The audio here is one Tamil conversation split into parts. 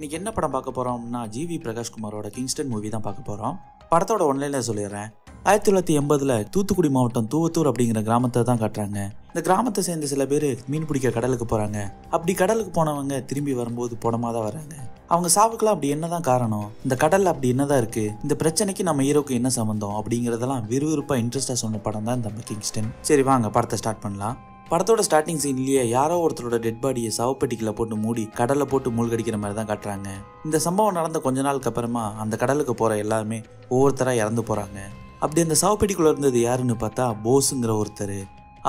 இன்னைக்கு என்ன படம் பார்க்க போறோம்னா ஜிவி பிரகாஷ் குமாரோட கிங்ஸ்டன் மூவி தான் பார்க்க போறோம். படத்தோட ஒன்லைன்ல சொல்லிடுறேன். 1980 தூத்துக்குடி மாவட்டம் தூவத்தூர் அப்படிங்கிற கிராமத்தை தான் காட்டுறாங்க. இந்த கிராமத்தை சேர்ந்த சில பேர் மீன் பிடிக்க கடலுக்கு போறாங்க. அப்படி கடலுக்கு போனவங்க திரும்பி வரும்போது பணமா தான் வராங்க. அவங்க சாவுக்கெல்லாம் அப்படி என்னதான் காரணம், இந்த கடல்ல அப்படி என்னதான் இருக்கு, இந்த பிரச்சனைக்கு நம்ம ஹீரோக்கு என்ன சம்பந்தம் அப்படிங்கறதெல்லாம் விறுவிறுப்பா இன்ட்ரெஸ்டா சொன்ன படம் தான் இந்த கிங்ஸ்டன். சரி வாங்க படத்தை ஸ்டார்ட் பண்ணலாம். படத்தோட ஸ்டார்டிங் சீன்லயே யாரோ ஒருத்தரோட டெட் பாடியை சவப்பெட்டிக்குள்ள போட்டு மூடி கடல்ல போட்டு மூழ்கடிக்கிற மாதிரி தான் காட்டுறாங்க. இந்த சம்பவம் நடந்த கொஞ்ச நாளுக்கு அப்புறமா அந்த கடலுக்கு போற எல்லாருமே ஒவ்வொருத்தரா இறந்து போறாங்க. அப்படி அந்த சவப்பெட்டிக்குள்ள இருந்தது யாருன்னு பார்த்தா போஸுங்கிற ஒருத்தர்.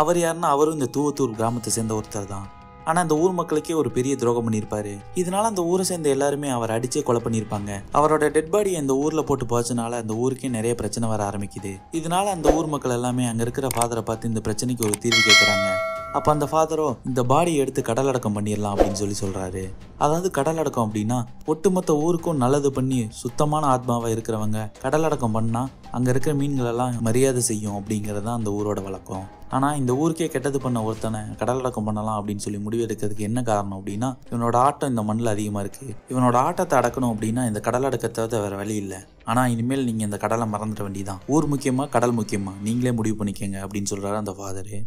அவர் யாருன்னா அவரும் இந்த தூவத்தூர் கிராமத்தை சேர்ந்த ஒருத்தர் தான். ஆனா அந்த ஊர் மக்களுக்கே ஒரு பெரிய துரோகம் பண்ணியிருப்பாரு. இதனால அந்த ஊரை சேர்ந்த எல்லாருமே அவர் அடிச்சே கொலை பண்ணியிருப்பாங்க. அவரோட டெட் பாடியை இந்த ஊர்ல போட்டு போச்சனால அந்த ஊருக்கே நிறைய பிரச்சனை வர ஆரம்பிக்குது. இதனால அந்த ஊர் மக்கள் எல்லாமே அங்க இருக்கிற ஃபாதரை பார்த்து இந்த பிரச்சனைக்கு ஒரு தீர்வு கேட்கறாங்க. அப்ப அந்த ஃபாதரோ இந்த பாடியை எடுத்து கடல் அடக்கம் பண்ணிடலாம் அப்படின்னு சொல்றாரு. அதாவது கடல் அடக்கம் அப்படின்னா ஒட்டுமொத்த ஊருக்கும் நல்லது பண்ணி சுத்தமான ஆத்மாவா இருக்கிறவங்க கடல் அடக்கம் பண்ணா அங்க இருக்கிற மீன்கள் எல்லாம் மரியாதை செய்யும் அப்படிங்கறது தான் அந்த ஊரோட வழக்கம். ஆனா இந்த ஊருக்கே கெட்டது பண்ண ஒருத்தனை கடல் அடக்கம் பண்ணலாம் அப்படின்னு சொல்லி முடிவு எடுக்கிறதுக்கு என்ன காரணம் அப்படின்னா இவனோட ஆட்டம் இந்த மண்ணில் அதிகமா இருக்கு. இவனோட ஆட்டத்தை அடக்கணும் அப்படின்னா இந்த கடல் அடக்கத்தை வேற வழி இல்லை. ஆனா இனிமேல் நீங்க இந்த கடலை மறந்துட வேண்டியதான். ஊர் முக்கியமா கடல் முக்கியமா நீங்களே முடிவு பண்ணிக்கங்க அப்படின்னு சொல்றாரு அந்த ஃபாதரு.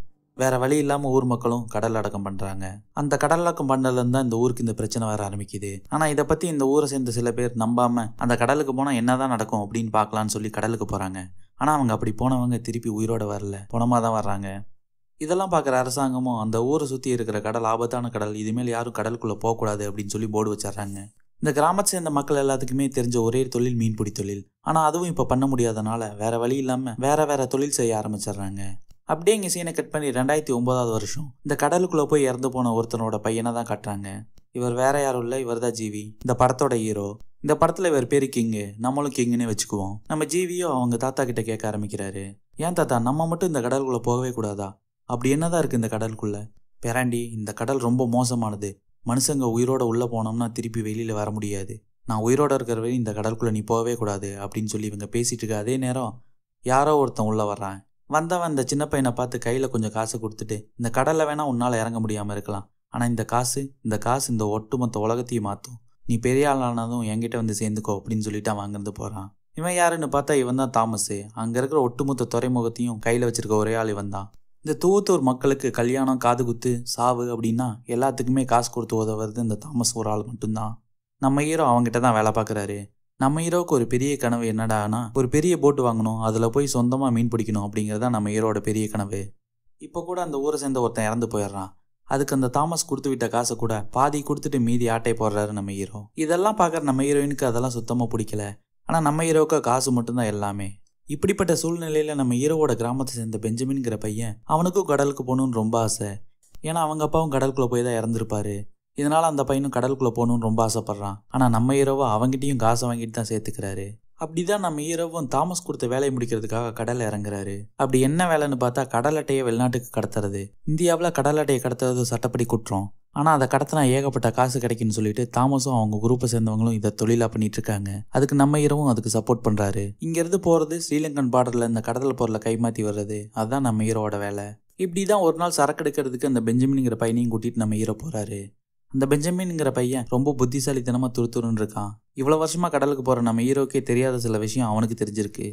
வேற வழி இல்லாம ஊர் மக்களும் கடல் அடக்கம் பண்றாங்க. அந்த கடல் அடக்கம் பண்ணல இருந்தா இந்த ஊருக்கு இந்த பிரச்சனை வர ஆரம்பிக்குது. ஆனா இதை பத்தி இந்த ஊரை சேர்ந்த சில பேர் நம்பாம அந்த கடலுக்கு போனா என்னதான் நடக்கும் அப்படின்னு பாக்கலாம்னு சொல்லி கடலுக்கு போறாங்க. ஆனா அவங்க அப்படி போனவங்க திருப்பி உயிரோட வரல, பணமா தான் வர்றாங்க. இதெல்லாம் பாக்குற அரசாங்கமும் அந்த ஊரை சுத்தி இருக்கிற கடல் ஆபத்தான கடல், இதுமேல் யாரும் கடலுக்குள்ள போகக்கூடாது அப்படின்னு சொல்லி போர்டு வச்சிடறாங்க. இந்த கிராமத்தை சேர்ந்த மக்கள் எல்லாத்துக்குமே தெரிஞ்ச ஒரே தொழில் மீன்பிடி தொழில். ஆனா அதுவும் இப்ப பண்ண முடியாதனால வேற வழி இல்லாம வேற தொழில் செய்ய ஆரம்பிச்சிடுறாங்க. அப்படியே இங்கே சீனை கட் பண்ணி 2009 வருஷம் இந்த கடலுக்குள்ள போய் இறந்து போன ஒருத்தனோட பையனை தான் காட்டுறாங்க. இவர் வேற யாரும் இல்லை, இவர் தான் ஜிவி, இந்த படத்தோட ஹீரோ. இந்த படத்துல இவர் பேரு கிங்கு, நம்மளும் கிங்குன்னு வச்சுக்குவோம். நம்ம ஜிவியோ அவங்க தாத்தா கிட்ட கேட்க ஆரம்பிக்கிறாரு, ஏன் தாத்தா நம்ம மட்டும் இந்த கடலுக்குள்ள போகவே கூடாதா, அப்படி என்னதான் இருக்கு இந்த கடலுக்குள்ள? பேராண்டி, இந்த கடல் ரொம்ப மோசமானது. மனுஷங்க உயிரோட உள்ள போனோம்னா திருப்பி வெளியில வர முடியாது. நான் உயிரோட இருக்கிற வரை இந்த கடலுக்குள்ள நீ போகவே கூடாது அப்படின்னு சொல்லி இவங்க பேசிட்டு இருக்க அதே நேரம் யாரோ ஒருத்தன் உள்ள வர்றான். வந்தவன் இந்த சின்ன பையனை பார்த்து கையில கொஞ்சம் காசை கொடுத்துட்டு, இந்த கடல்ல வேணா உன்னால இறங்க முடியாம இருக்கலாம், ஆனா இந்த காசு இந்த ஒட்டுமொத்த உலகத்தையும் மாத்தும். நீ பெரிய ஆளானதும் என்கிட்ட வந்து சேர்ந்துக்கோ அப்படின்னு சொல்லிட்டு அவன் அங்கிருந்து போறான். இவன் யாருன்னு பார்த்தா இவன் தான் தாமஸ். அங்க இருக்கிற ஒட்டுமொத்த துறைமுகத்தையும் கையில வச்சிருக்க ஒரே ஆள் இவன் தான். இந்த தூவத்தூர் மக்களுக்கு கல்யாணம், காது குத்து, சாவு அப்படின்னா எல்லாத்துக்குமே காசு கொடுத்து உதவுறது இந்த தாமஸ் ஒரு ஆள் மட்டும்தான். நம்ம ஹீரோ அவங்ககிட்ட தான் வேலை பார்க்குறாரு. நம்ம ஹீரோவுக்கு ஒரு பெரிய கனவு என்னடானா ஒரு பெரிய போட்டு வாங்கணும், அதில் போய் சொந்தமாக மீன் பிடிக்கணும் அப்படிங்கிறதா நம்ம ஹீரோட பெரிய கனவு. இப்போ கூட அந்த ஊரை சேர்ந்த ஒருத்தன் இறந்து போயிடுறான். அதுக்கு அந்த தாமஸ் கொடுத்து விட்ட காசை கூட பாதி கொடுத்துட்டு மீதி ஆட்டை போடுறாரு நம்ம ஹீரோ. இதெல்லாம் பார்க்குற நம்ம ஹீரோயினுக்கு அதெல்லாம் சுத்தமாக பிடிக்கல. ஆனால் நம்ம ஹீரோவுக்கு காசு மட்டும்தான் எல்லாமே. இப்படிப்பட்ட சூழ்நிலையில் நம்ம ஹீரோவோட கிராமத்தை சேர்ந்த பெஞ்சமின்கிற பையன், அவனுக்கும் கடலுக்கு போகணுன்னு ரொம்ப ஆசை. ஏன்னா அவங்க அப்பாவும் கடலுக்குள்ளே போய் தான் இறந்துருப்பாரு. இதனால அந்த பையனும் கடலுக்குள்ள போகணும்னு ரொம்ப ஆசைப்படுறான். ஆனா நம்ம ஹீரோவை அவங்ககிட்டயும் காசை வாங்கிட்டு தான் சேர்த்துக்கிறாரு. அப்படிதான் நம்ம ஹீரோவும் தாமஸ் கொடுத்த வேலையை முடிக்கிறதுக்காக கடல்ல இறங்குறாரு. அப்படி என்ன வேலைன்னு பார்த்தா கடல் அட்டையை வெளிநாட்டுக்கு கடத்துறது. இந்தியாவில் கடல் அட்டையை கடத்துறது சட்டப்படி குற்றம். ஆனா அதை கடத்தினா ஏகப்பட்ட காசு கிடைக்குன்னு சொல்லிட்டு தாமஸும் அவங்க குரூப்பை சேர்ந்தவங்களும் இதை தொழிலா பண்ணிட்டு இருக்காங்க. அதுக்கு நம்ம ஹீரோவும் அதுக்கு சப்போர்ட் பண்றாரு. இங்க இருந்து போறது ஸ்ரீலங்கன் பார்டர்ல இந்த கடல் பொருளை கைமாத்தி வர்றது, அதுதான் நம்ம ஹீரோவோட வேலை. இப்படிதான் ஒரு நாள் சரக்கு எடுக்கிறதுக்கு அந்த பெஞ்சமின்ங்கிற பையனையும் கூட்டிட்டு நம்ம ஹீரோ போறாரு. அந்த பெஞ்சமின்ங்கிற பையன் ரொம்ப புத்திசாலித்தனமா துருத்துருன்னு இருக்கான். இவ்வளவு வருஷமா கடலுக்கு போற நம்ம ஹீரோக்கே தெரியாத சில விஷயம் அவனுக்கு தெரிஞ்சிருக்கு.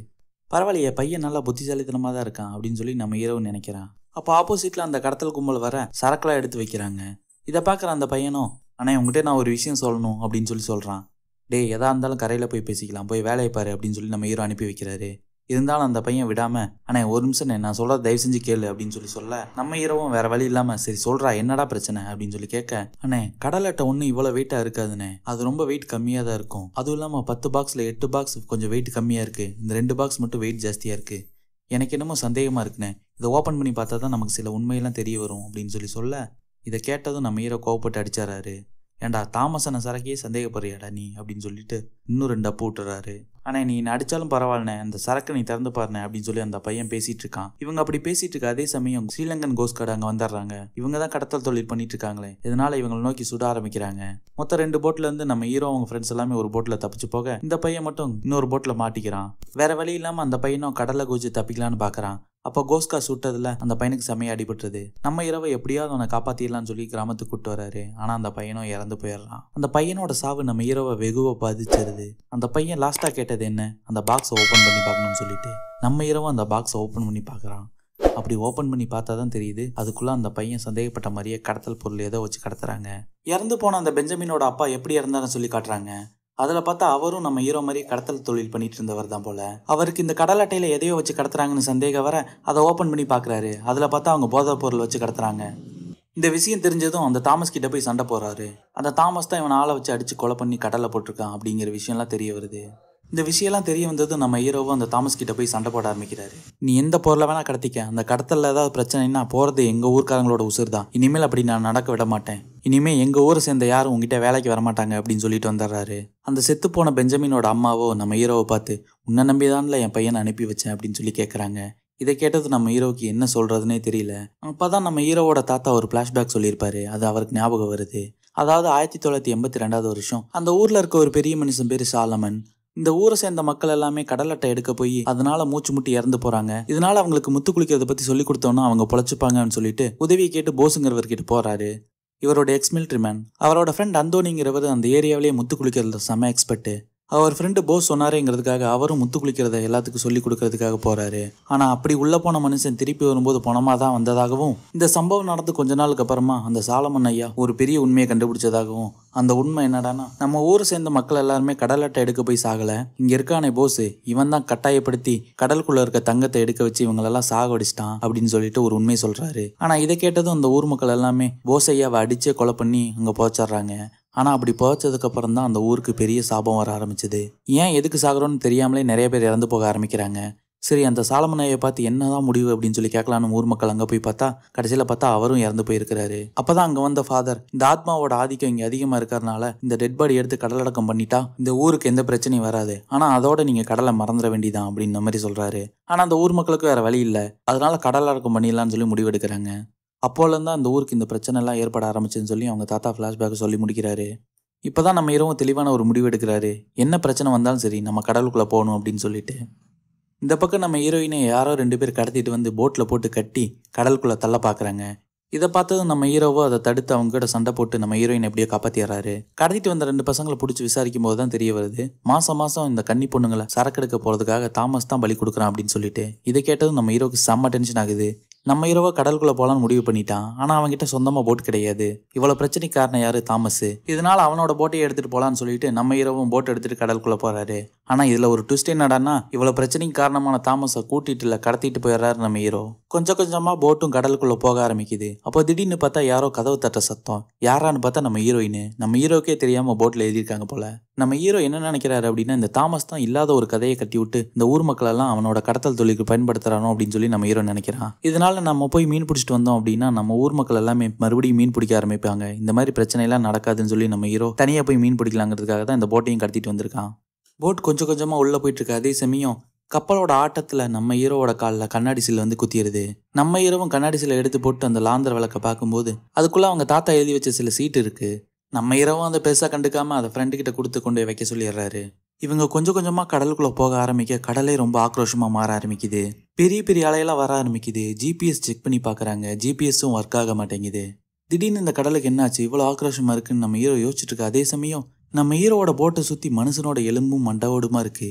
பரவாயில்லையே, பையன் நல்லா புத்திசாலித்தனமா தான் இருக்கான் அப்படின்னு சொல்லி நம்ம ஹீரோவும் நினைக்கிறான். அப்போ ஆப்போசிட்ல அந்த கடத்தல் கும்பல் வர சரக்குலாம் எடுத்து வைக்கிறாங்க. இதை பார்க்குற அந்த பையனும், அண்ணா உங்ககிட்ட நான் ஒரு விஷயம் சொல்லணும் அப்படின்னு சொல்றான். டேய், எதா இருந்தாலும் கரையில போய் பேசிக்கலாம், போய் வேலையை பாரு அப்படின்னு சொல்லி நம்ம ஹீரோ அனுப்பி வைக்கிறாரு. இருந்தாலும் அந்த பையன் விடாம, அண்ணே ஒரு நிமிஷம் நான் சொல்ற தயவு செஞ்சு கேளு அப்படின்னு சொல்ல நம்ம ஹீரோவும் வேற வழி இல்லாம சரி சொல்றா என்னடா பிரச்சனை அப்படின்னு சொல்லி கேட்க, அண்ணே கடல் அட்டை ஒன்னும் இவ்வளவு வெயிட்டா இருக்காதுண்ணே, அது ரொம்ப வெயிட் கம்மியா தான் இருக்கும். அதுவும் இல்லாம 10 பாக்ஸ்ல 8 பாக்ஸ் கொஞ்சம் வெயிட் கம்மியா இருக்கு, இந்த 2 பாக்ஸ் மட்டும் வெயிட் ஜாஸ்தியா இருக்கு. எனக்கு என்னமோ சந்தேகமா இருக்குண்ணே, இதை ஓபன் பண்ணி பார்த்தா தான் நமக்கு சில உண்மையெல்லாம் தெரிய வரும் அப்படின்னு சொல்ல, இதை கேட்டதும் நம்ம ஹீரோ கோவப்பட்டு அடிச்சாராரு. ஏண்டா தாமசன சரக்கையே சந்தேகப்படுறியாடா நீ அப்படின்னு சொல்லிட்டு இன்னும் 2 அப்பு விட்டுறாரு. ஆனா நீ அடிச்சாலும் பரவாயில்லண்ணே, அந்த சரக்கு நீ திறந்து பாருண்ணே அப்படின்னு சொல்லி அந்த பையன் பேசிட்டு இருக்கான். இவங்க அப்படி பேசிட்டு இருக்க அதே சமயம் ஸ்ரீலங்கன் கோஸ்ட் கார்டு அங்க வந்துடுறாங்க. இவங்க தான் கடத்தல் தொழில் பண்ணிட்டு இருக்காங்களே, இதனால இவங்களை நோக்கி சுட ஆரம்பிக்கிறாங்க. மொத்தம் 2 போட்ல இருந்து நம்ம ஹீரோ அவங்க ஃப்ரெண்ட்ஸ் எல்லாமே ஒரு போட்ல தப்பிச்சு போக இந்த பையன் மட்டும் இன்னொரு போட்ல மாட்டிக்கிறான். வேற வழி இல்லாம அந்த பையனும் கடலை குதிச்சு தப்பிக்கலான்னு பாக்குறான். அப்போ கோஸ்கா சுட்டதுல அந்த பையனுக்கு செமையா அடிபட்டுருது. நம்ம இரவை எப்படியாவது அவனை காப்பாத்திடலாம்னு சொல்லி கிராமத்துக்கு கூட்டு வராரு. ஆனா அந்த பையனும் இறந்து போயிடுறான். அந்த பையனோட சாவு நம்ம இரவை வெகுவா பாதிச்சிருது. அந்த பையன் லாஸ்டா கேட்டது என்ன, அந்த பாக்ஸை ஓபன் பண்ணி பார்க்கணும்னு சொல்லிட்டு நம்ம இரவும் அந்த பாக்ஸை ஓபன் பண்ணி பார்க்கறான். அப்படி ஓபன் பண்ணி பார்த்தா தான் தெரியுது அதுக்குள்ள அந்த பையன் சந்தேகப்பட்ட மாதிரியே கடத்தல் பொருள் ஏதோ வச்சு கடத்துறாங்க. இறந்து போன அந்த பெஞ்சமினோட அப்பா எப்படி இறந்தாருன்னு சொல்லி காட்டுறாங்க. அதுல பார்த்தா அவரும் நம்ம ஹீரோ மாதிரி கடத்தல் தொழில் பண்ணிட்டு இருந்தவர் தான் போல. அவருக்கு இந்த கடல் அட்டையில எதையோ வச்சு கடத்துறாங்கன்னு சந்தேகம் வர அதை ஓபன் பண்ணி பாக்குறாரு. அதுல பார்த்தா அவங்க போதைப் பொருள் வச்சு கடத்துறாங்க. இந்த விஷயம் தெரிஞ்சதும் அந்த தாமஸ் கிட்ட போய் சண்டை போறாரு. அந்த தாமஸ் தான் இவன் ஆளை வச்சு அடிச்சு கொலை பண்ணி கடல்ல போட்டிருக்கான் அப்படிங்கிற விஷயம்லாம் தெரிய வருது. இந்த விஷயம்லாம் தெரிய வந்ததும் நம்ம ஹீரோவும் அந்த தாமஸ் கிட்ட போய் சண்டை போட ஆரம்பிக்கிறாரு. நீ எந்த பொருளை வேணா கடத்திக்க, அந்த கடத்தல ஏதாவது பிரச்சனைனா போறது எங்க ஊர்க்காரங்களோட உசுர் தான். இனிமேல் அப்படி நான் நடக்க விட மாட்டேன். இனிமே எங்க ஊரை சேர்ந்த யாரும் உங்ககிட்ட வேலைக்கு வரமாட்டாங்க அப்படின்னு சொல்லிட்டு வந்துடுறாரு. அந்த செத்து போன பெஞ்சமினோட அம்மாவோ நம்ம ஹீரோவை பார்த்து உன்னை நம்பிதான்ல என் பையனை அனுப்பி வச்சேன் அப்படின்னு சொல்லி கேட்கறாங்க. இதை கேட்டது நம்ம ஹீரோவுக்கு என்ன சொல்றதுன்னே தெரியல. அப்பதான் நம்ம ஹீரோவோட தாத்தா ஒரு பிளாஷ்பேக் சொல்லியிருப்பாரு. அது அவருக்கு ஞாபகம் வருது. அதாவது 1982 வருஷம் அந்த ஊர்ல இருக்க ஒரு பெரிய மனுஷன் பேரு சாலமன். இந்த ஊரை சேர்ந்த மக்கள் எல்லாமே கடல் அட்டை எடுக்க போய் அதனால மூச்சு முட்டி இறந்து போறாங்க. இதனால அவங்களுக்கு முத்து குளிக்கிறத பத்தி சொல்லி கொடுத்தோம்னா அவங்க பொழைச்சுப்பாங்கன்னு சொல்லிட்டு உதவியை கேட்டு போஸுங்கிறவர்கிட்ட போறாரு. இவரோட எக்ஸ் மிலிட்ரி மேன். அவரோட ஃப்ரெண்ட் அந்தோனிங்கிறவர் அந்த ஏரியாவிலேயே முத்து குளிக்கிறதுல செம எக்ஸ்பர்ட். அவர் ஃப்ரெண்டு போஸ் சொன்னாரேங்கிறதுக்காக அவரும் முத்து குளிக்கிறத எல்லாத்துக்கும் சொல்லி கொடுக்கறதுக்காக போறாரு. ஆனா அப்படி உள்ள போன மனுஷன் திருப்பி வரும்போது பணமா தான் வந்ததாகவும், இந்த சம்பவம் நடந்து கொஞ்ச நாளுக்கு அப்புறமா அந்த சாலமன் ஐயா ஒரு பெரிய உண்மையை கண்டுபிடிச்சதாகவும், அந்த உண்மை என்னடானா நம்ம ஊரை சேர்ந்த மக்கள் எல்லாருமே கடல் அட்டை எடுக்க போய் சாகல, இங்க இருக்கானே போஸ் இவன் தான் கட்டாயப்படுத்தி கடலுக்குள்ள இருக்க தங்கத்தை எடுக்க வச்சு இவங்களெல்லாம் சாகடிச்சிட்டான் அப்படின்னு சொல்லிட்டு ஒரு உண்மை சொல்றாரு. ஆனா இதை கேட்டதும் அந்த ஊர் மக்கள் எல்லாமே போஸ் ஐயாவை அடிச்சே கொலை பண்ணி அங்க போச்சிடுறாங்க. ஆனால் அப்படி புதைச்சதுக்கு அப்புறம் தான் அந்த ஊருக்கு பெரிய சாபம் வர ஆரம்பிச்சது. ஏன் எதுக்கு சாகுறோன்னு தெரியாமலே நிறைய பேர் இறந்து போக ஆரம்பிக்கிறாங்க. சரி அந்த சாலமனையை பார்த்து என்னதான் முடிவு அப்படின்னு சொல்லி கேட்கலான்னு ஊர் மக்கள் அங்கே போய் பார்த்தா கடைசியில் பார்த்தா அவரும் இறந்து போயிருக்கிறாரு. அப்பதான் அங்கே வந்த ஃபாதர் இந்த ஆத்மாவோட ஆதிக்கம் இங்கே அதிகமாக இருக்கிறதுனால இந்த டெட் பாடி எடுத்து கடலடக்கம் பண்ணிட்டா இந்த ஊருக்கு எந்த பிரச்சனையும் வராது. ஆனால் அதோட நீங்கள் கடலை மறந்துட வேண்டியதான் அப்படின்ற மாதிரி சொல்றாரு. ஆனால் அந்த ஊர் மக்களுக்கு வேற வழி இல்லை. அதனால கடலடக்கம் பண்ணிடலான்னு சொல்லி முடிவெடுக்கிறாங்க. அப்போலேருந்து அந்த ஊருக்கு இந்த பிரச்சனை எல்லாம் ஏற்பட ஆரம்பிச்சுன்னு சொல்லி அவங்க தாத்தா ஃப்ளாஷ்பேக் சொல்லி முடிக்கிறாரு. இப்போதான் நம்ம இரவும் தெளிவான ஒரு முடிவு எடுக்கிறாரு. என்ன பிரச்சனை வந்தாலும் சரி நம்ம கடலுக்குள்ளே போகணும் அப்படின்னு சொல்லிட்டு. இந்த பக்கம் நம்ம ஹீரோயினை யாரோ 2 பேர் கடத்திட்டு வந்து போட்டில் போட்டு கட்டி கடலுக்குள்ளே தள்ள பார்க்குறாங்க. இதை பார்த்ததும் நம்ம ஹீரோவோ அதை தடுத்து அவங்க கிட்ட சண்டை போட்டு நம்ம ஹீரோயின் எப்படியோ காப்பாற்றிடுறாரு. கடத்திட்டு வந்த 2 பசங்களை பிடிச்சி விசாரிக்கும் போது தான் தெரிய வருது மாசம் இந்த கன்னி பொண்ணுங்களை சரக்கெடுக்க போகிறதுக்காக தாமஸ் தான் பலி கொடுக்குறான் அப்படின்னு சொல்லிட்டு. இதை கேட்டதும் நம்ம ஹீரோக்கு செம்ம டென்ஷன் ஆகுது. நம்ம ஹீரோவை கடலுக்குள்ள போலான்னு முடிவு பண்ணிட்டான். ஆனா அவன்கிட்ட சொந்தமா போட் கிடையாது. இவ்வளவு பிரச்சனைக்கு காரணம் யாரு, தாமஸ். இதனால அவனோட போட்டையை எடுத்துட்டு போலான்னு சொல்லிட்டு நம்ம ஹீரோவும் போட் எடுத்துட்டு கடலுக்குள்ள போறாரு. ஆனா இதுல ஒரு ட்விஸ்ட் என்னடான்னா இவ்வளவு பிரச்சனைக்கு காரணமான தாமஸை கூட்டிட்டு இல்ல கடத்திட்டு போயிடுறாரு நம்ம ஹீரோ. கொஞ்சம் கொஞ்சமா போட்டும் கடலுக்குள்ள போக ஆரம்பிக்குது. அப்போ திடீர்னு பார்த்தா யாரோ கதவு தட்ட சத்தம். யாரான்னு பார்த்தா நம்ம ஹீரோயின். நம்ம ஹீரோக்கே தெரியாம போட்ல எழுதியிருக்காங்க போல. நம்ம ஹீரோ என்ன நினைக்கிறாரு அப்படின்னா இந்த தாமஸ் தான் இல்லாத ஒரு கதையை கட்டி விட்டு இந்த ஊர் மக்கள் எல்லாம் அவனோட கடத்தல் தொழிலுக்கு பயன்படுத்துறானோ அப்படின்னு சொல்லி நம்ம ஹீரோ நினைக்கிறான். இதனால நம்ம போய் மீன் பிடிச்சிட்டு வந்தோம் அப்படின்னா நம்ம ஊர் மக்கள் எல்லாமே மறுபடியும் மீன் பிடிக்க ஆரம்பிப்பாங்க. இந்த மாதிரி பிரச்சனை எல்லாம் நடக்காதுன்னு சொல்லி நம்ம ஹீரோ தனியா போய் மீன் பிடிக்கலாங்கிறதுக்காக தான் இந்த போட்டையும் கடத்திட்டு வந்திருக்கான். போட் கொஞ்சம் கொஞ்சமா உள்ள போயிட்டு இருக்கு. அதே சமயம் கப்பலோட ஆட்டத்துல நம்ம ஹீரோவோட காலில் கண்ணாடி சில்ல வந்து குத்திடுது. நம்ம ஹீரோவும் கண்ணாடி சில்லை எடுத்து போட்டு அந்த லாந்தர் விளக்க பார்க்கும்போது அதுக்குள்ள அவங்க தாத்தா எழுதி வச்ச சில சீட்டு இருக்கு. நம்ம ஹீரோவும் அதை பெருசா கண்டுக்காம அதை ஃப்ரெண்டு கிட்ட கொடுத்து கொண்டு வைக்க சொல்லிடுறாரு. இவங்க கொஞ்சம் கொஞ்சமா கடலுக்குள்ள போக ஆரம்பிக்க கடலே ரொம்ப ஆக்ரோஷமா மாற ஆரம்பிக்குது. பெரிய பெரிய அலையெல்லாம் வர ஆரம்பிக்குது. ஜிபிஎஸ் செக் பண்ணி பாக்குறாங்க. ஜிபிஎஸும் ஒர்க் ஆக மாட்டேங்குது. திடீர்னு இந்த கடலுக்கு என்னாச்சு இவ்வளவு ஆக்ரோஷமா இருக்குன்னு நம்ம ஹீரோ யோசிச்சுட்டு இருக்கு. அதே சமயம் நம்ம ஹீரோவோட போட்டை சுத்தி மனுஷனோட எலும்பும் மண்டவோடுமா இருக்கு.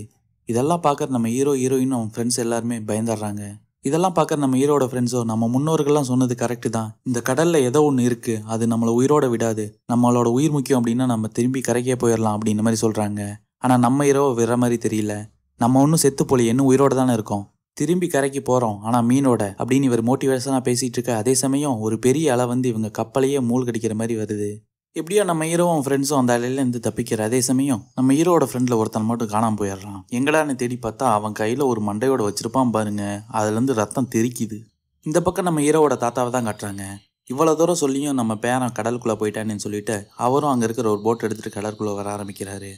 இதெல்லாம் பார்க்கற நம்ம ஹீரோயினும் அவன் ஃப்ரெண்ட்ஸ் எல்லாருமே பயந்துடுறாங்க. இதெல்லாம் பார்க்கற நம்ம ஹீரோட ஃப்ரெண்ட்ஸோ நம்ம முன்னோர்கள்லாம் சொன்னது கரெக்டு தான், இந்த கடல்ல ஏதோ ஒன்று இருக்கு, அது நம்மளை உயிரோட விடாது, நம்மளோட உயிர் முக்கியம் அப்படின்னா நம்ம திரும்பி கரைக்கே போயிடலாம் அப்படின்ற மாதிரி சொல்றாங்க. ஆனா நம்ம ஹீரோவை விடுற மாதிரி தெரியல. நம்ம ஒன்றும் செத்து போலி, இன்னும் உயிரோட தானே இருக்கோம், திரும்பி கரைக்கு போறோம் ஆனா மீனோட அப்படின்னு இவர் மோட்டிவேஷனா பேசிட்டு இருக்க. அதே சமயம் ஒரு பெரிய அலை வந்து இவங்க கப்பலையே மூழ்கடிக்கிற மாதிரி வருது. எப்படியோ நம்ம ஹீரோவும் ஃப்ரெண்ட்ஸும் அந்த அலையிலேருந்து தப்பிக்கிற. அதே சமயம் நம்ம ஹீரோட ஃப்ரெண்டில் ஒருத்தன் மட்டும் காணாமல் போயிடுறான். எங்கடான்னு தேடி பார்த்தா அவன் கையில் ஒரு மண்டையோட வச்சிருப்பான் பாருங்க, அதுலேருந்து ரத்தம் தெறிக்குது. இந்த பக்கம் நம்ம ஹீரோவோட தாத்தாவை தான் காட்டுறாங்க. இவ்வளோ தூரம் சொல்லியும் நம்ம பேரன் கடலுக்குள்ளே போயிட்டான்னு சொல்லிட்டு அவரும் அங்கே இருக்கிற ஒரு போட் எடுத்துகிட்டு கடலுக்குள்ளே வர ஆரம்பிக்கிறாரு.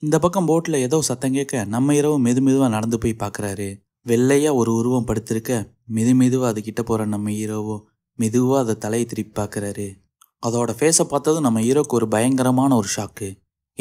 இந்த பக்கம் போட்டில் ஏதோ சத்தம் கேட்க நம்ம ஹீரோவும் மெதுவாக நடந்து போய் பார்க்குறாரு. வெள்ளையாக ஒரு உருவம் படுத்திருக்க. மெதுவாக அது கிட்ட போகிற நம்ம ஹீரோவோ மெதுவாக அதை தலையை திருப்பி பார்க்குறாரு. அதோட ஃபேஸை பார்த்ததும் நம்ம ஹீரோக்கு ஒரு பயங்கரமான ஒரு ஷாக்கு.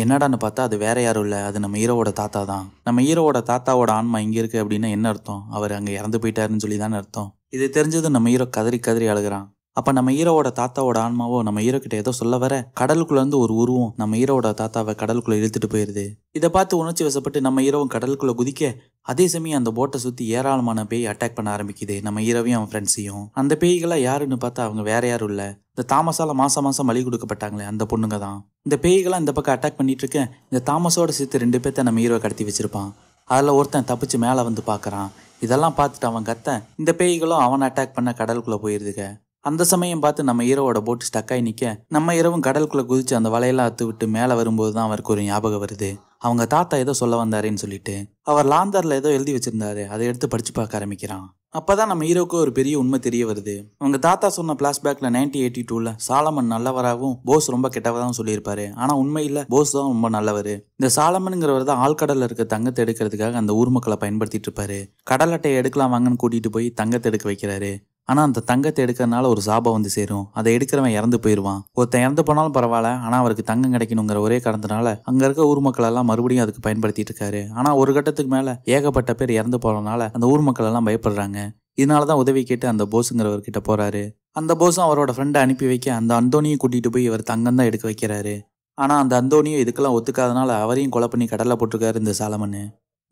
என்னடான்னு பார்த்தா அது வேற யாரும் இல்லை, அது நம்ம ஹீரோவோட தாத்தா தான். நம்ம ஹீரோவோட தாத்தாவோட ஆன்மா இங்கே இருக்கு அப்படின்னா என்ன அர்த்தம்? அவர் அங்கே இறந்து போயிட்டாருன்னு சொல்லி தானே அர்த்தம். இது தெரிஞ்சது நம்ம ஹீரோ கதறி கதறி அழுகிறான். அப்போ நம்ம ஹீரோவோட தாத்தாவோட ஆன்மாவோ நம்ம ஹீரோ கிட்ட ஏதோ சொல்ல வர கடலுக்குள்ளேருந்து ஒரு உருவம் நம்ம ஹீரோவோட தாத்தாவை கடலுக்குள்ளே இழுத்துட்டு போயிடுது. இதை பார்த்து உணர்ச்சி வசப்பட்டு நம்ம ஹீரோவும் கடலுக்குள்ளே குதிக்க, அதே சமயம் அந்த போட்டை சுற்றி ஏராளமான பேய் அட்டாக் பண்ண ஆரம்பிக்குது நம்ம ஹீரோவையும் அவன் ஃப்ரெண்ட்ஸையும். அந்த பேய்களாக யாருன்னு பார்த்தா அவங்க வேற யாரும் இல்லை, இந்த தாமஸால் மாதம் மாதம் பலி கொடுக்கப்பட்டாங்களே அந்த பொண்ணுங்க தான். இந்த பேய்களாம் இந்த பக்கம் அட்டாக் பண்ணிட்டு இருக்கேன். இந்த தாமஸோட சேர்த்து 2 பேர்த்த நம்ம ஹீரோவை கடத்தி வச்சிருப்பான். அதில் ஒருத்தன் தப்பிச்சு மேலே வந்து பார்க்குறான். இதெல்லாம் பார்த்துட்டு அவன் கத்த, இந்த பேய்களும் அவனை அட்டாக் பண்ண கடலுக்குள்ளே போயிருதுங்க. அந்த சமயம் பார்த்து நம்ம ஹீரோவோட போட்டு ஸ்டக்காகி நிற்க, நம்ம ஹீரோவும் கடலுக்குள்ளே குதிச்சு அந்த வலையெல்லாம் அத்து விட்டு மேலே வரும்போது தான் அவருக்கு ஒரு ஞாபகம் வருது. அவங்க தாத்தா ஏதோ சொல்ல வந்தாருன்னு சொல்லிட்டு அவர் லாந்தரில் ஏதோ எழுதி வச்சிருந்தாரு, அதை எடுத்து படிச்சு பார்க்க ஆரம்பிக்கிறான். அப்பதான் நம்ம ஹீரோக்கு ஒரு பெரிய உண்மை தெரிய வருது. அவங்க தாத்தா சொன்ன பிளாஷ்பேக்ல 1982 சாலமன் நல்லவராகவும் போஸ் ரொம்ப கெட்டவதாகவும் சொல்லியிருப்பாரு. ஆனா உண்மையில போஸ் தான் ரொம்ப நல்லவர். இந்த சாலமனுங்கிறவர் தான் ஆழ்கடல்ல இருக்க தங்கத்தை எடுக்கிறதுக்காக அந்த ஊர் மக்களை பயன்படுத்திட்டு இருப்பாரு. கடல் அட்டையை எடுக்கலாம் வாங்கன்னு கூட்டிட்டு போய் தங்கத்தை எடுக்க வைக்கிறாரு. ஆனா அந்த தங்கத்தை எடுக்கிறதுனால ஒரு சாபம் வந்து சேரும். அதை எடுக்கிறவன் இறந்து போயிடுவான். ஒருத்தன் இறந்து போனாலும் பரவாயில்ல, ஆனா அவருக்கு தங்கம் கிடைக்கணுங்கிற ஒரே காரணத்தினால அங்க இருக்க ஊர் மக்கள் எல்லாம் மறுபடியும் அதுக்கு பயன்படுத்திட்டு இருக்காரு. ஆனா ஒரு கட்டத்துக்கு மேல ஏகப்பட்ட பேர் இறந்து போறதுனால அந்த ஊர் மக்கள் எல்லாம் பயப்படுறாங்க. இதனாலதான் உதவி கேட்டு அந்த போஸுங்கிறவர்கிட்ட போறாரு. அந்த போஸும் அவரோட ஃப்ரெண்டை அனுப்பி வைக்க அந்த அந்தோனியும் கூட்டிட்டு போய் இவர் தங்கம் தான் எடுக்க வைக்கிறாரு. ஆனா அந்த அந்தோனியும் இதுக்கெல்லாம் ஒத்துக்காதனால அவரையும் கொலை பண்ணி கடல்ல போட்டிருக்காரு இந்த சாலமன்.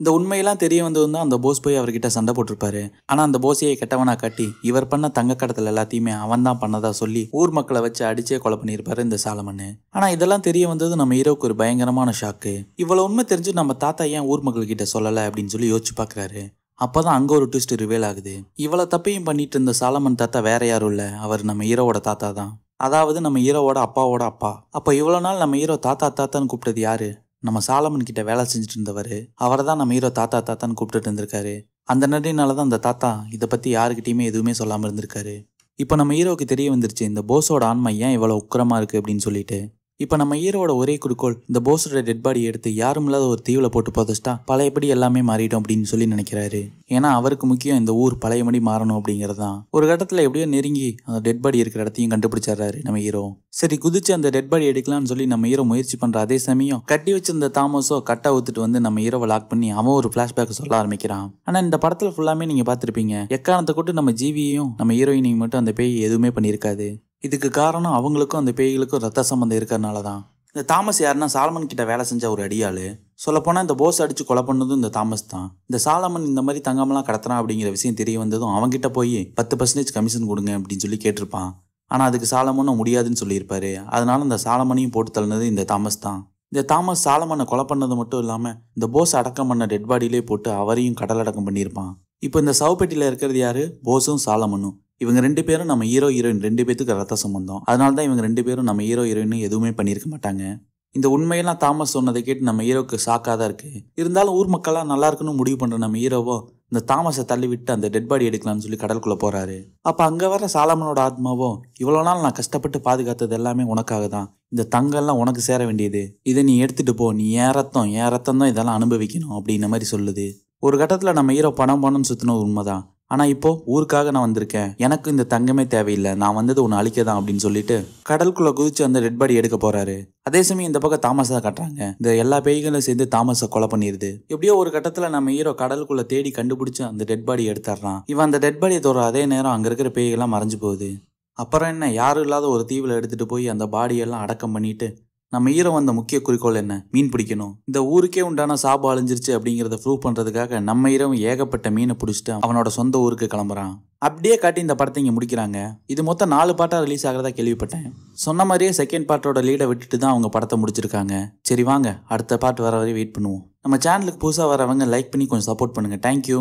இந்த உண்மையெல்லாம் தெரிய வந்ததும் தான் அந்த போஸ் போய் அவர்கிட்ட சண்டை போட்டிருப்பாரு. ஆனா அந்த போஸையை கெட்டவனா காட்டி இவர் பண்ண தங்க கடத்தல் எல்லாத்தையுமே அவன் தான் பண்ணதா சொல்லி ஊர் மக்களை வச்சு அடிச்சே கொலை பண்ணியிருப்பாரு இந்த சாலமன். ஆனா இதெல்லாம் தெரிய வந்தது நம்ம ஹீரோக்கு ஒரு பயங்கரமான ஷாக்கு. இவ்வளவு உண்மை தெரிஞ்சு நம்ம தாத்தா ஏன் ஊர் மக்கள் கிட்ட சொல்லல அப்படின்னு சொல்லி யோசிச்சு பாக்குறாரு. அப்பதான் அங்க ஒரு ட்விஸ்ட் ரிவேல் ஆகுது. இவ்வளவு தப்பையும் பண்ணிட்டு இருந்த சாலமன் தாத்தா வேற யாரும் இல்ல, அவர் நம்ம ஹீரோவோட தாத்தா தான். அதாவது நம்ம ஹீரோவோட அப்பாவோட அப்பா. அப்ப இவ்வளவு நாள் நம்ம ஹீரோ தாத்தா தாத்தான்னு கூப்பிட்டது யாரு? நம்ம சாலமன் கிட்ட வேலை செஞ்சுட்டு இருந்தவர். அவரை தான் நம்ம ஹீரோ தாத்தா தாத்தான்னு கூப்பிட்டுட்டு இருந்திருக்காரு. அந்த நன்றினால தான் அந்த தாத்தா இதை பத்தி யாருக்கிட்டையுமே எதுவுமே சொல்லாம இருந்திருக்காரு. இப்போ நம்ம ஹீரோவுக்கு தெரிய வந்துருச்சு இந்த போஸோட ஆன்மா ஏன் இவ்வளவு உக்கிரமா இருக்கு அப்படின்னு சொல்லிட்டு. இப்போ நம்ம ஹீரோவோட ஒரே குறிக்கோள் இந்த போஸோட டெட் பாடி எடுத்து யாரும் இல்லாத ஒரு தீவில் போட்டு புதைச்சிட்டா பழையபடி எல்லாமே மாறிடும் அப்படின்னு சொல்லி நினைக்கிறாரு. ஏன்னா அவருக்கு முக்கியம் இந்த ஊர் பழையபடி மாறணும் அப்படிங்கிறது தான். ஒரு கட்டத்தில் எப்படியோ நெருங்கி அந்த டெட் பாடி இருக்கிற இடத்தையும் கண்டுபிடிச்சாரு நம்ம ஹீரோ. சரி குதிச்சு அந்த டெட் பாடி எடுக்கலாம்னு சொல்லி நம்ம ஹீரோ முயற்சி பண்ற அதே சமயம் கட்டி வச்சிருந்த தாமஸோ கட்டை ஊத்துட்டு வந்து நம்ம ஹீரோவை லாக் பண்ணி அவன் ஒரு பிளாஷ்பேக் சொல்ல ஆரம்பிக்கிறான். ஆனா இந்த படத்துல ஃபுல்லாமே நீங்க பார்த்திருப்பீங்க, எக்காரணத்தை கொண்டு நம்ம ஜீவியையும் நம்ம ஹீரோயினையும் மட்டும் அந்த பேய் எதுவுமே பண்ணியிருக்காது. இதுக்கு காரணம் அவங்களுக்கும் அந்த பேய்களுக்கும் ரத்த சம்பந்தம் இருக்கிறதுனால தான். இந்த தாமஸ் யாருன்னா சாலமன் கிட்ட வேலை செஞ்ச ஒரு அடியாளு. சொல்லப்போனால் இந்த போஸ் அடிச்சு கொலை பண்ணதும் இந்த தாமஸ் தான். இந்த சாலமன் இந்த மாதிரி தங்கமெல்லாம் கடத்துறான் அப்படிங்கிற விஷயம் தெரிய வந்ததும் அவங்ககிட்ட போய் 10% கமிஷன் கொடுங்க அப்படின்னு சொல்லி கேட்டிருப்பான். ஆனால் அதுக்கு சாலமனும் முடியாதுன்னு சொல்லியிருப்பாரு. அதனால இந்த சாலமனையும் போட்டு தள்ளினது இந்த தாமஸ் தான். இந்த தாமஸ் சாலமனை கொலை பண்ணது மட்டும் இல்லாமல் இந்த போஸ் அடக்கம் பண்ண டெட் பாடியிலே போட்டு அவரையும் கடல் அடக்கம் பண்ணியிருப்பான். இப்போ இந்த சவப்பெட்டியில் இருக்கிறது யாரு? போஸும் சாலமனும். இவங்க 2 பேரும் நம்ம ஹீரோ ஹீரோயின் 2 பேத்துக்கு ரத்த சம்பந்தம். அதனால தான் இவங்க 2 பேரும் நம்ம ஹீரோ ஹீரோயின் எதுவுமே பண்ணியிருக்க மாட்டாங்க. இந்த உண்மையெல்லாம் தாமஸ் சொன்னதை கேட்டு நம்ம ஹீரோக்கு ஷாக்காக தான் இருக்கு. இருந்தாலும் ஊர் மக்கள்லாம் நல்லா இருக்குன்னு முடிவு பண்ற நம்ம ஹீரோவோ இந்த தாமஸை தள்ளி விட்டு அந்த டெட் பாடி எடுக்கலாம்னு சொல்லி கடலுக்குள்ள போறாரு. அப்ப அங்க வர சாலமனோட ஆத்மாவோ இவ்வளவு நாள் நான் கஷ்டப்பட்டு பாதுகாத்தது எல்லாமே உனக்காக தான், இந்த தங்கம்லாம் உனக்கு சேர வேண்டியது, இதை நீ எடுத்துட்டு போ, நீ என் ரத்தம் தான் இதெல்லாம் அனுபவிக்கணும் அப்படின்ன மாதிரி சொல்லுது. ஒரு கட்டத்துல நம்ம ஹீரோ பணம்னு சுத்தின உண்மைதான். ஆனா இப்போ ஊருக்காக நான் வந்திருக்கேன், எனக்கு இந்த தங்கமே தேவையில்லை, நான் வந்தது உன்னை அழிக்கதான் அப்படின்னு சொல்லிட்டு கடலுக்குள்ள குதிச்சு அந்த டெட் பாடி எடுக்க போறாரு. அதே சமயம் இந்த பக்கம் தாமஸா காட்டுறாங்க. இந்த எல்லா பேய்களும் சேர்ந்து தாமஸை கொலை பண்ணிடுது. எப்படியோ ஒரு கட்டத்துல நம்ம ஹீரோ கடலுக்குள்ள தேடி கண்டுபிடிச்சு அந்த டெட் பாடி எடுத்துறான். இவன் அந்த டெட் பாடியை தோற அதே நேரம் அங்க இருக்கிற பேய்கள்லாம் மறைஞ்சு போகுது. அப்புறம் என்ன, யாரும் இல்லாத ஒரு தீவில் எடுத்துட்டு போய் அந்த பாடியெல்லாம் அடக்கம் பண்ணிட்டு நம்ம ஹீரோ வந்த முக்கிய குறிக்கோள் என்ன? மீன் பிடிக்கணும். இந்த ஊருக்கே உண்டான சாபம் அழிஞ்சிருச்சு அப்படிங்கிறத ப்ரூவ் பண்றதுக்காக நம்ம ஹீரோ ஏகப்பட்ட மீனை பிடிச்சிட்டு அவனோட சொந்த ஊருக்கு கிளம்புறான். அப்படியே காட்டி இந்த படத்தை இங்கே முடிக்கிறாங்க. இது மொத்தம் 4 பார்ட்டாக ரிலீஸ் ஆகிறதா கேள்விப்பட்டேன். சொன்ன மாதிரியே செகண்ட் பார்ட்டோட லீடை விட்டுட்டு தான் அவங்க படத்தை முடிச்சிருக்காங்க. சரி வாங்க அடுத்த பார்ட் வர வரை வெயிட் பண்ணுவோம். நம்ம சேனலுக்கு புதுசாக வரவங்க லைக் பண்ணி கொஞ்சம் சப்போர்ட் பண்ணுங்க. தேங்க்யூ.